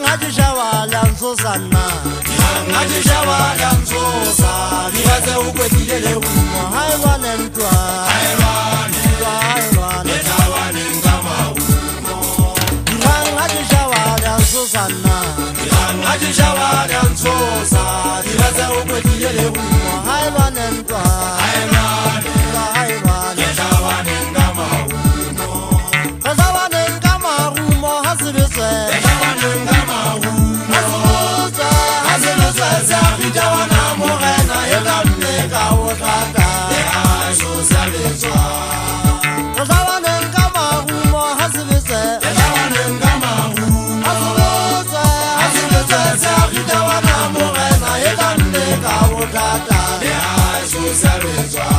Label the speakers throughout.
Speaker 1: ngathi shawalanzo sana ngathi shawalanzo sa digaze ukwetile umo hayiwane mtwa hayiwane hayiwane ngama umo ngathi shawalanzo sana ngathi shawalanzo sa digaze ukwetile umo hayiwane mtwa hayiwane hayiwane ngama umo hayiwane ngama umo hasibizwe Dawana morena yelamne kawotata aso salezwa Dawana ngamarumo hasibise Dawana ngamarumo hasibise zari dawana morena yelamne kawotata aso salezwa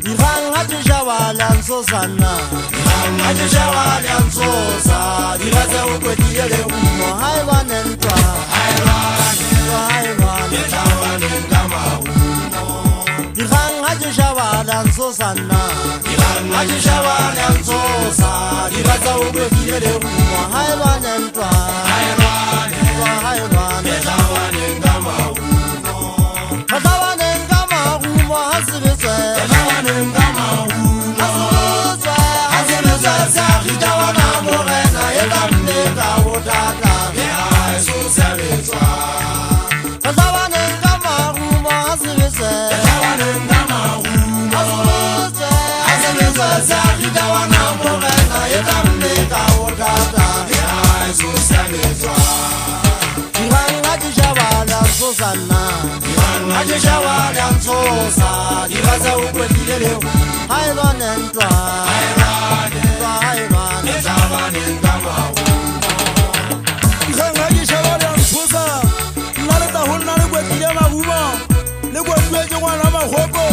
Speaker 1: Iranga tshawala nsosana Iranga tshawala nsosa diraza ukwetile umo hayiwane ntwa hayiwane Shawalan Sosana, Iran Shawalan Sosa, Iraza Ubekile, Haiwan and Twa, Haiwan and Gama, Haiwan and Gama, Hasibisa, Haiwan and Gama, Hasibisa, Hitawana Morena, Elamne, Kawotata, Susavisa, Haiwan and Gama, Hasibisa. Dawana morena yelamne kawotata aso salezwa Iranga tshawala nsosana Iranga tshawala nsosa diraza ukwetile hayiwane ntwa hayiwane dawane ngama Iranga tshawala nsosa nale ta honna le kwetile mabumo le kwetile ke ngwana mahoko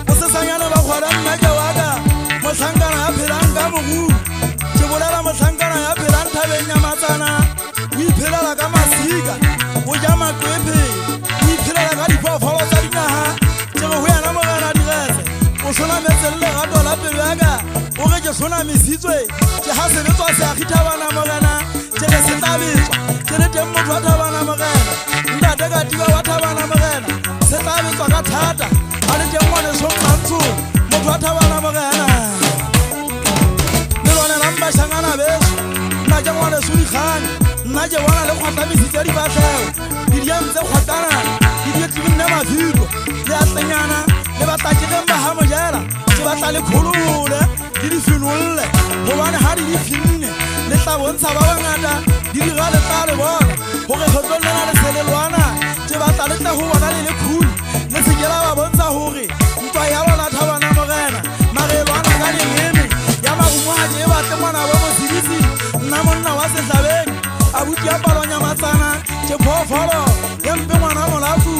Speaker 1: o sesanyana ba khwara nna ke waka Masangana ya philanga mogu ke bolela masangana ya philanga thabenya matsana o iphelela ka masika o ja maqwepe o iphelela ka diphoofolo tsa dinaga ke go yana mogana direse o sona metselle ga dola pelo yaka o ge ke sona mesitswe ke ha sebetswa se agithabana mogana ke le setabetswa ke le teng motho a thabana mogana ntate ka tiba wa thabana mogana se tabetswa ka thata a le teng ngwane somantso motho a thabana mogana Shangana beso na ke ngwana suri khane nna ke bona le khwata mesitse di batlheo di diantse khwatana di ditibinne mafiko le atlenyana le batakileng ba hamojela ke batla le khulule di di finulle gobane ha di finne le tla bontsha ba bangata di dira le tla le bona gore khotlolela le selelwana ke batla le tla go bona le khulu le sekela ba bontsha gore ntwa ya bona thabana morena marelwana ka dingeme ya magumo ha ke batle mwana ba mosibisi nna monna wa setlabeng a buti ya palonya matsana ke phofolo ya mpe ngwana molafu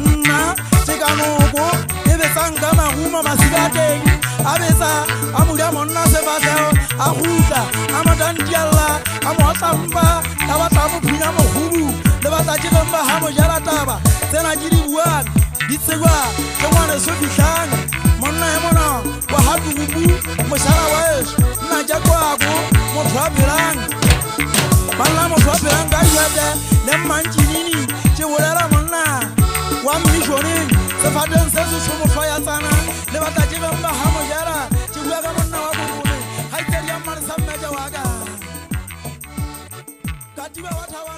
Speaker 1: nna ke kanoko e betsang ka magumo masibateng a betsa a modia monna sebatlheo a gutla a madantialla a mootlampa a batla mophunya mogubu le batakileng ba ha mojala taba tsena ke di buang di tsekwa ke ngwane so fitlhang monna ya mona wa hapurupu mošala wa eso nna ke kwako motho a phelang banna motho a phelang ka diete le mmantšinini ke bolela monna wa mmishoneng sefateng se se tshomotho ya tsana le batakileng ba ha mojela ke bua ka monna wa bokone ga itsedi ya mmane sa mmeke wa ka katiba wa thaba